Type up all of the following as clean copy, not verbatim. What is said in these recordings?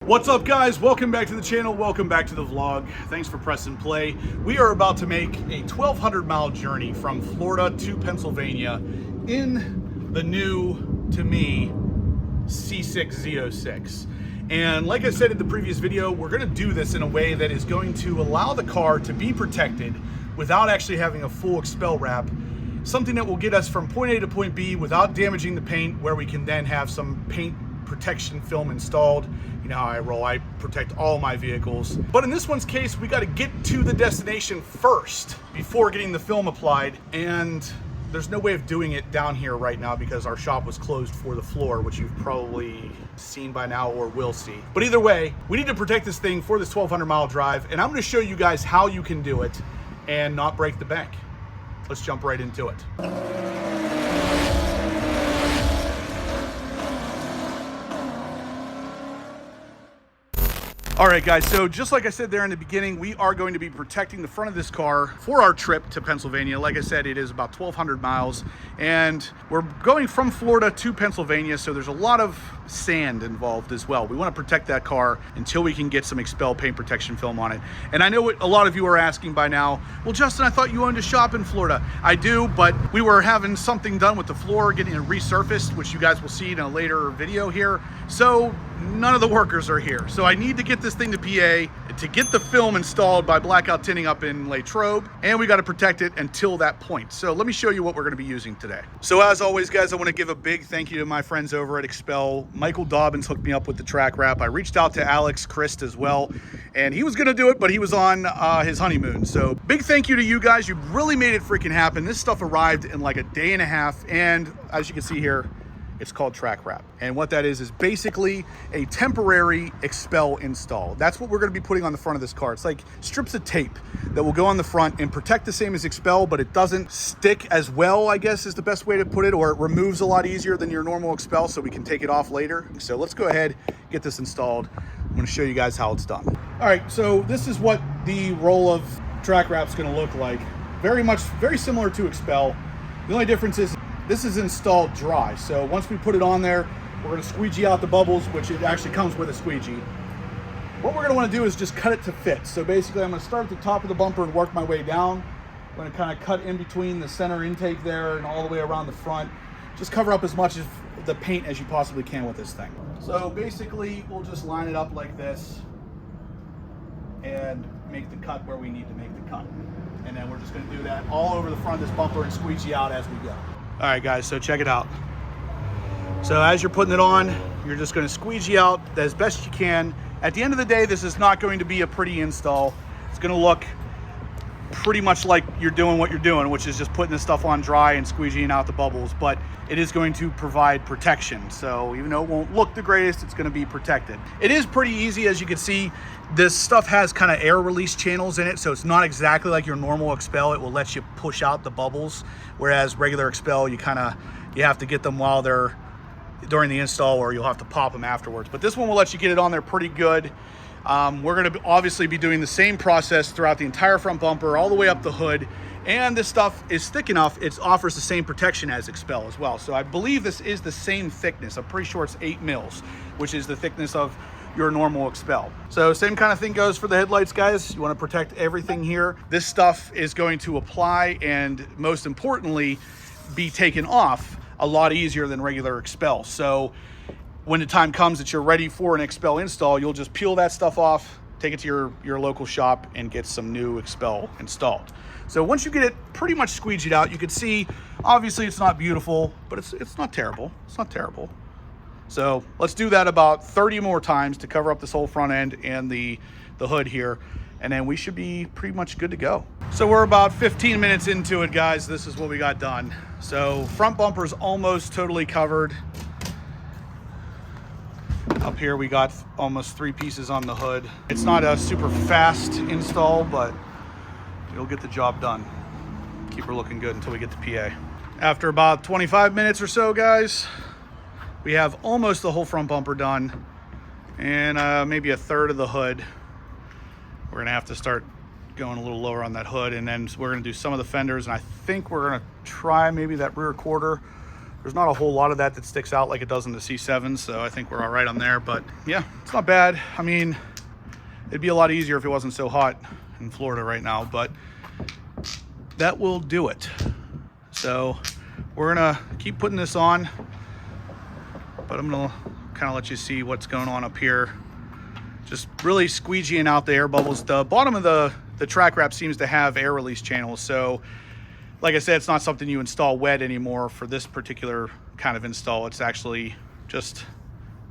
What's up, guys? Welcome back to the channel. Welcome back to the vlog. Thanks for pressing play. We are about to make a 1,200-mile journey from Florida to Pennsylvania in the new, to me, Z06. And like I said in the previous video, we're going to do this in a way that is going to allow the car to be protected without actually having a full XPEL wrap. Something that will get us from point A to point B without damaging the paint, where we can then have some paint protection film installed. You know how I roll, I protect all my vehicles. But in this one's case, we got to get to the destination first before getting the film applied. And there's no way of doing it down here right now because our shop was closed for the floor, which you've probably seen by now or will see. But either way, we need to protect this thing for this 1,200-mile drive. And I'm going to show you guys how you can do it and not break the bank. Let's jump right into it. All right, guys, so just like I said there in the beginning, we are going to be protecting the front of this car for our trip to Pennsylvania. Like I said, it is about 1,200 miles, and we're going from Florida to Pennsylvania, so there's a lot of sand involved as well. We want to protect that car until we can get some XPEL paint protection film on it. And I know what a lot of you are asking by now, well, Justin, I thought you owned a shop in Florida. I do, but we were having something done with the floor, getting it resurfaced, which you guys will see in a later video here. So none of the workers are here. So I need to get this thing to PA to get the film installed by Blackout Tinting up in Latrobe, and we got to protect it until that point. So let me show you what we're going to be using today. So as always, guys, I want to give a big thank you to my friends over at XPEL. Michael Dobbins hooked me up with the track wrap. I reached out to Alex Christ as well, and he was going to do it, but he was on his honeymoon. So big thank you to you guys. You really made it freaking happen. This stuff arrived in like a day and a half, and as you can see here, it's called track wrap. And what that is basically a temporary XPEL install. That's what we're gonna be putting on the front of this car. It's like strips of tape that will go on the front and protect the same as XPEL, but it doesn't stick as well, I guess is the best way to put it, or it removes a lot easier than your normal XPEL, so we can take it off later. So let's go ahead, get this installed. I'm gonna show you guys how it's done. All right, so this is what the roll of track wrap's gonna look like. Very similar to XPEL. The only difference is this is installed dry, so once we put it on there, we're going to squeegee out the bubbles, which it actually comes with a squeegee. What we're going to want to do is just cut it to fit. So basically, I'm going to start at the top of the bumper and work my way down. I'm going to kind of cut in between the center intake there and all the way around the front. Just cover up as much of the paint as you possibly can with this thing. So basically, we'll just line it up like this and make the cut where we need to make the cut. And then we're just going to do that all over the front of this bumper and squeegee out as we go. All right, guys, so check it out. So as you're putting it on, you're just going to squeegee out as best you can. At the end of the day, this is not going to be a pretty install. It's going to look pretty much like you're doing what you're doing, which is just putting this stuff on dry and squeegeeing out the bubbles, but it is going to provide protection. So even though it won't look the greatest, it's going to be protected. It is pretty easy. As you can see, this stuff has kind of air release channels in it, so it's not exactly like your normal XPEL. It will let you push out the bubbles, whereas regular XPEL, you have to get them while they're during the install, or you'll have to pop them afterwards. But this one will let you get it on there pretty good. We're going to obviously be doing the same process throughout the entire front bumper, all the way up the hood. And this stuff is thick enough, it offers the same protection as XPEL as well. So I believe this is the same thickness. I'm pretty sure it's 8 mils, which is the thickness of your normal XPEL. So same kind of thing goes for the headlights, guys. You want to protect everything here. This stuff is going to apply and, most importantly, be taken off a lot easier than regular XPEL. So when the time comes that you're ready for an XPEL install, you'll just peel that stuff off, take it to your local shop, and get some new XPEL installed. So once you get it pretty much squeegeed out, you can see, obviously it's not beautiful, but it's not terrible. It's not terrible. So let's do that about 30 more times to cover up this whole front end and the hood here, and then we should be pretty much good to go. So we're about 15 minutes into it, guys. This is what we got done. So front bumper's almost totally covered. Up here we got almost 3 pieces on the hood. It's not a super fast install, but it'll get the job done. Keep her looking good until we get to PA. After about 25 minutes or so, guys, we have almost the whole front bumper done, and maybe a third of the hood. We're gonna have to start going a little lower on that hood, and then we're gonna do some of the fenders, and I think we're gonna try maybe that rear quarter There's not a whole lot of that sticks out like it does in the C7, so I think we're all right on there. But yeah, it's not bad. I mean, it'd be a lot easier if it wasn't so hot in Florida right now, but that will do it. So we're gonna keep putting this on, but I'm gonna kind of let you see what's going on up here. Just really squeegeeing out the air bubbles. The bottom of the track wrap seems to have air release channels, so like I said, it's not something you install wet anymore for this particular kind of install. It's actually just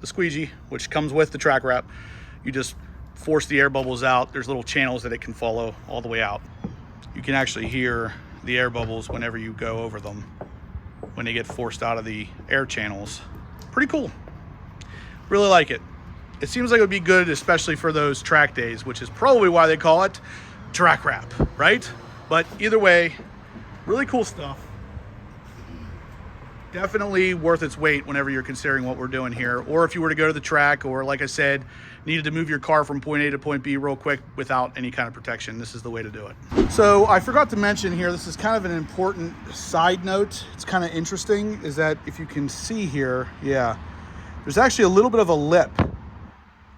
the squeegee, which comes with the track wrap. You just force the air bubbles out. There's little channels that it can follow all the way out. You can actually hear the air bubbles whenever you go over them, when they get forced out of the air channels. Pretty cool. Really like it. It seems like it would be good, especially for those track days, which is probably why they call it track wrap, right? But either way, really cool stuff. Definitely worth its weight whenever you're considering what we're doing here. Or if you were to go to the track, or like I said, needed to move your car from point A to point B real quick without any kind of protection, this is the way to do it. So I forgot to mention here, this is kind of an important side note. It's kind of interesting, is that if you can see here, yeah, there's actually a little bit of a lip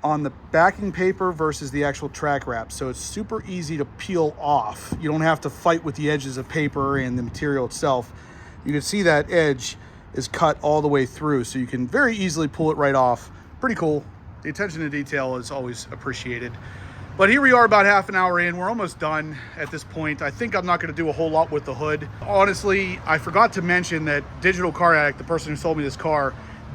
on the backing paper versus the actual track wrap. So it's super easy to peel off. You don't have to fight with the edges of paper and the material itself. You can see that edge is cut all the way through, so you can very easily pull it right off. Pretty cool. The attention to detail is always appreciated. But here we are about half an hour in. We're almost done at this point. I think I'm not going to do a whole lot with the hood. Honestly, I forgot to mention that Digital Car Addict, the person who sold me this car,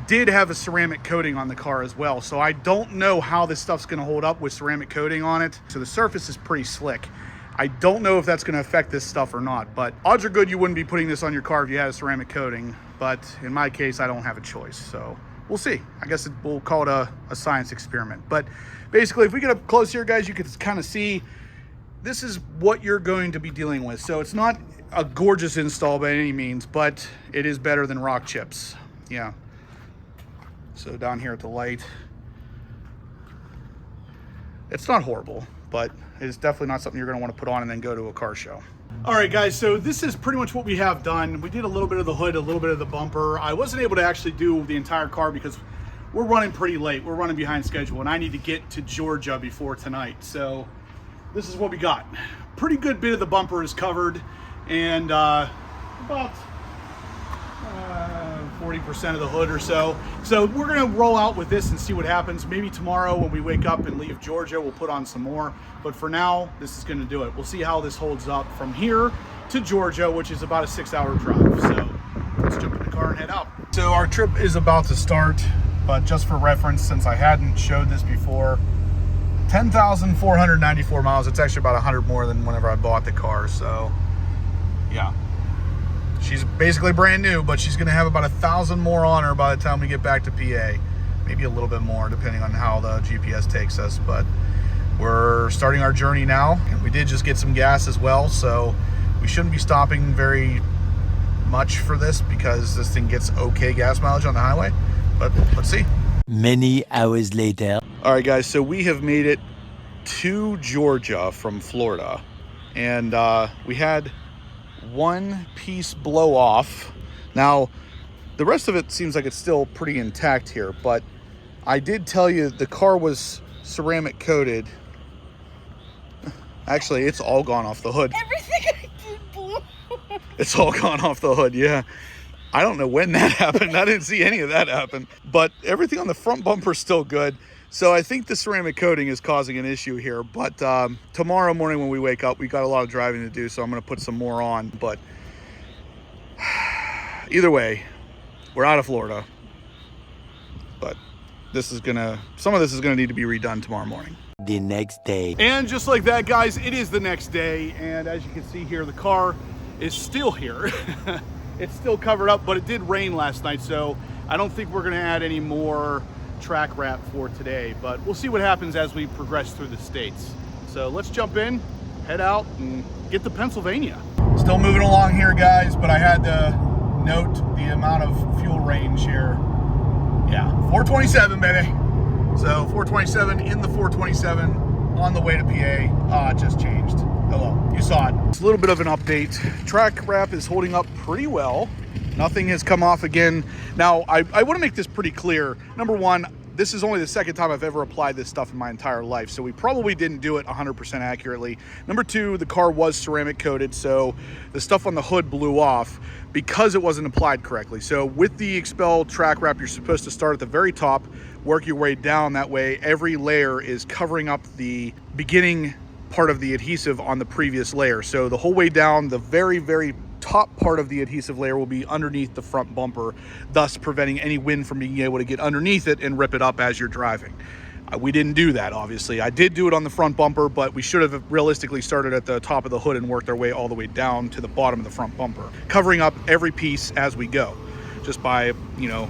did have a ceramic coating on the car as well. So I don't know how this stuff's going to hold up with ceramic coating on it. So the surface is pretty slick. I don't know if that's going to affect this stuff or not, but odds are good you wouldn't be putting this on your car if you had a ceramic coating. But in my case, I don't have a choice. So we'll see. I guess we'll call it a science experiment. But basically, if we get up close here, guys, you can kind of see this is what you're going to be dealing with. So it's not a gorgeous install by any means, but it is better than rock chips. Yeah. So down here at the light, it's not horrible, but it's definitely not something you're going to want to put on and then go to a car show. All right, guys, so this is pretty much what we have done. We did a little bit of the hood, a little bit of the bumper. I wasn't able to actually do the entire car because we're running pretty late. We're running behind schedule, and I need to get to Georgia before tonight. So this is what we got. Pretty good bit of the bumper is covered, and about 40% of the hood or so. So we're gonna roll out with this and see what happens. Maybe tomorrow when we wake up and leave Georgia, we'll put on some more. But for now, this is gonna do it. We'll see how this holds up from here to Georgia, which is about a 6-hour drive. So let's jump in the car and head out. So our trip is about to start, but just for reference, since I hadn't showed this before, 10,494 miles. It's actually about 100 more than whenever I bought the car. So yeah. She's basically brand new, but she's gonna have about 1,000 more on her by the time we get back to PA. Maybe a little bit more, depending on how the GPS takes us, but we're starting our journey now. And we did just get some gas as well, so we shouldn't be stopping very much for this because this thing gets okay gas mileage on the highway, but let's see. Many hours later. All right, guys, so we have made it to Georgia from Florida, and we had one piece blow off. Now the rest of it seems like it's still pretty intact here, but I did tell you the car was ceramic coated. Actually, it's all gone off the hood. Everything I did blew. It's all gone off the hood. Yeah, I don't know when that happened. I didn't see any of that happen, but everything on the front bumper is still good. So I think the ceramic coating is causing an issue here, but tomorrow morning when we wake up, we got a lot of driving to do, so I'm gonna put some more on. But either way, we're out of Florida, but some of this is gonna need to be redone tomorrow morning. The next day. And just like that, guys, it is the next day, and as you can see here, the car is still here. It's still covered up, but it did rain last night, so I don't think we're gonna add any more track wrap for today, but we'll see what happens as we progress through the states. So let's jump in, head out, and get to Pennsylvania. Still moving along here, guys, but I had to note the amount of fuel range here. Yeah, 427, baby. So 427 in the 427 on the way to PA. It just changed. Oh well, you saw it. It's a little bit of an update. Track wrap is holding up pretty well. Nothing has come off again. Now, I want to make this pretty clear. Number one, this is only the second time I've ever applied this stuff in my entire life, so we probably didn't do it 100% accurately. Number two, the car was ceramic coated, so the stuff on the hood blew off because it wasn't applied correctly. So with the XPEL Trac wrap, you're supposed to start at the very top, work your way down. That way every layer is covering up the beginning part of the adhesive on the previous layer. So the whole way down, the very top part of the adhesive layer will be underneath the front bumper, thus preventing any wind from being able to get underneath it and rip it up as you're driving. We didn't do that, obviously. I did do it on the front bumper, but we should have realistically started at the top of the hood and worked our way all the way down to the bottom of the front bumper, covering up every piece as we go, just by, you know,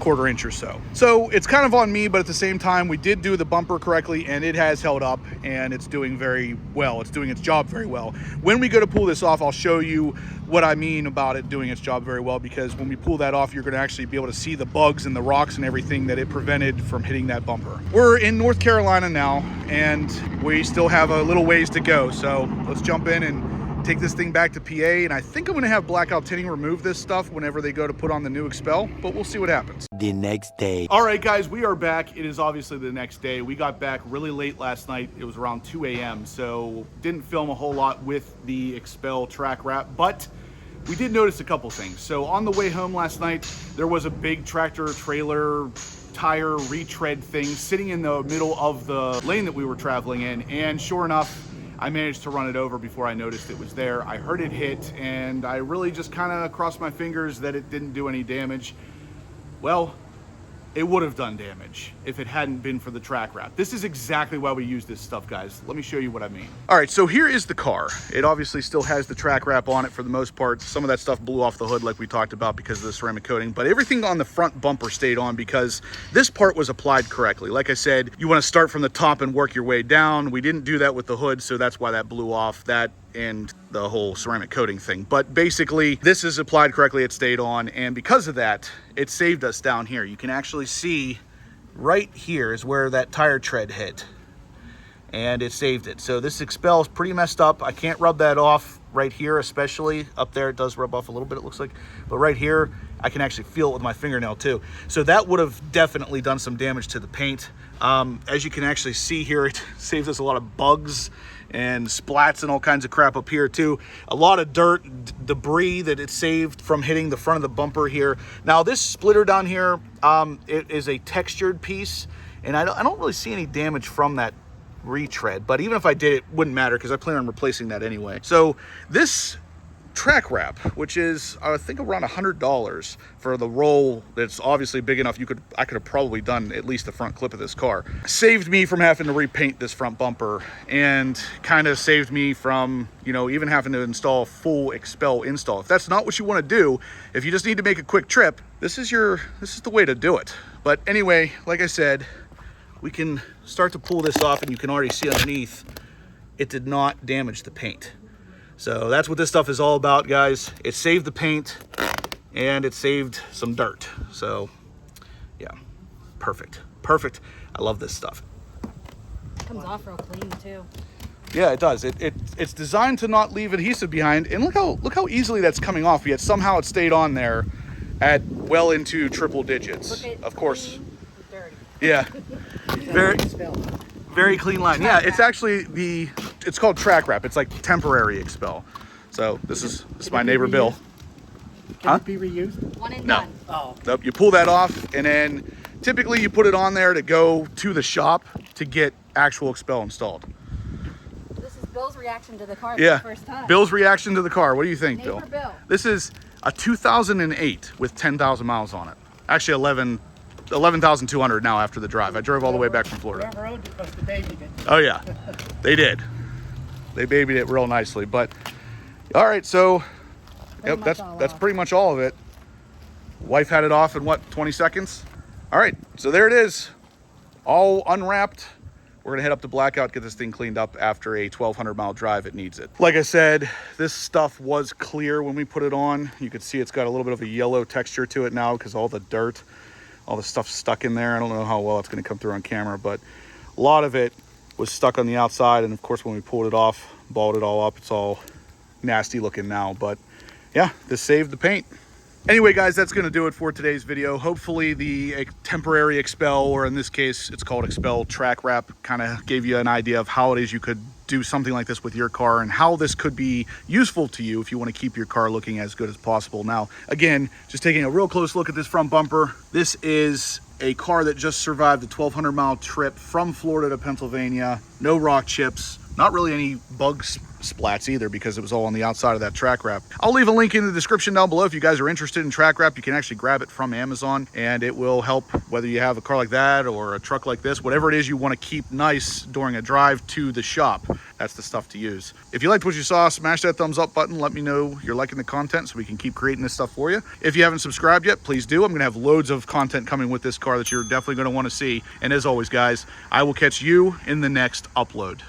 quarter inch or so. So it's kind of on me, but at the same time, we did do the bumper correctly and it has held up and it's doing very well. It's doing its job very well. When we go to pull this off, I'll show you what I mean about it doing its job very well, because when we pull that off, you're going to actually be able to see the bugs and the rocks and everything that it prevented from hitting that bumper. We're in North Carolina now and we still have a little ways to go. So let's jump in and take this thing back to PA, and I think I'm going to have Blackout Tinting remove this stuff whenever they go to put on the new XPEL, but we'll see what happens. The next day. All right, guys, we are back. It is obviously the next day. We got back really late last night. It was around 2 a.m., so didn't film a whole lot with the XPEL Trac wrap, but we did notice a couple things. So on the way home last night, there was a big tractor trailer tire retread thing sitting in the middle of the lane that we were traveling in, and sure enough, I managed to run it over before I noticed it was there. I heard it hit, and I really just kind of crossed my fingers that it didn't do any damage. Well, it would have done damage if it hadn't been for the track wrap. This is exactly why we use this stuff, guys. Let me show you what I mean. All right, so here is the car. It obviously still has the track wrap on it for the most part. Some of that stuff blew off the hood like we talked about because of the ceramic coating, but everything on the front bumper stayed on because this part was applied correctly. Like I said, you want to start from the top and work your way down. We didn't do that with the hood, so that's why that blew off. That and the whole ceramic coating thing. But basically, this is applied correctly, it stayed on, and because of that, it saved us down here. You can actually see right here is where that tire tread hit, and it saved it. So this XPEL is pretty messed up. I can't rub that off right here, especially up there. It does rub off a little bit, it looks like, but right here, I can actually feel it with my fingernail too. So that would have definitely done some damage to the paint. As you can actually see here, it saves us a lot of bugs and splats and all kinds of crap up here too. A lot of dirt, debris that it saved from hitting the front of the bumper here. Now this splitter down here, it is a textured piece, and I don't really see any damage from that retread, but even if I did, it wouldn't matter because I plan on replacing that anyway. So this track wrap, which is I think around $100 for the roll that's obviously big enough I could have probably done at least the front clip of this car, saved me from having to repaint this front bumper, and kind of saved me from, you know, even having to install a full XPEL install. If that's not what you want to do, if you just need to make a quick trip, this is the way to do it. But anyway, like I said, we can start to pull this off, and you can already see underneath it did not damage the paint. So that's what this stuff is all about, guys. It saved the paint and it saved some dirt. So yeah, perfect. I love this stuff. It comes off real clean too. Yeah, it does. It's designed to not leave adhesive behind, and look how easily that's coming off, yet somehow it stayed on there at well into triple digits. Of course. Dirty. Yeah. Very clean line. Yeah, it's actually it's called track wrap. It's like temporary XPEL. So this is my neighbor Bill. Can it be reused? One and No. done. Oh. Nope. You pull that off, and then typically you put it on there to go to the shop to get actual XPEL installed. This is Bill's reaction to the car Yeah. for the first time. Bill's reaction to the car. What do you think, Neighbor Bill. This is a 2008 with 10,000 miles on it. Actually 11,200 now after the drive. I drove all the way back from Florida. Whoever owned it must have babied it. Oh yeah, they did. They babied it real nicely. But all right, so yep, that's pretty much all of it. Wife had it off in what, 20 seconds? All right, so there it is, all unwrapped. We're gonna head up to Blackout, get this thing cleaned up after a 1,200 mile drive. It needs it. Like I said, this stuff was clear when we put it on. You could see it's got a little bit of a yellow texture to it now because all the dirt, all the stuff stuck in there. I don't know how well it's gonna come through on camera, but a lot of it was stuck on the outside. And of course, when we pulled it off, balled it all up, it's all nasty looking now. But yeah, this saved the paint. Anyway, guys, that's going to do it for today's video. Hopefully the temporary XPEL, or in this case, it's called XPEL Trac Wrap, kind of gave you an idea of how it is you could do something like this with your car and how this could be useful to you if you want to keep your car looking as good as possible. Now, again, just taking a real close look at this front bumper. This is a car that just survived a 1,200 mile trip from Florida to Pennsylvania. No rock chips, not really any bugs splats either, because it was all on the outside of that track wrap. I'll leave a link in the description down below if you guys are interested in track wrap. You can actually grab it from Amazon, and it will help whether you have a car like that or a truck like this, whatever it is you want to keep nice during a drive to the shop. That's the stuff to use. If you liked what you saw, smash that thumbs up button. Let me know you're liking the content so we can keep creating this stuff for you. If you haven't subscribed yet, please do. I'm going to have loads of content coming with this car that you're definitely going to want to see. And as always, guys, I will catch you in the next upload.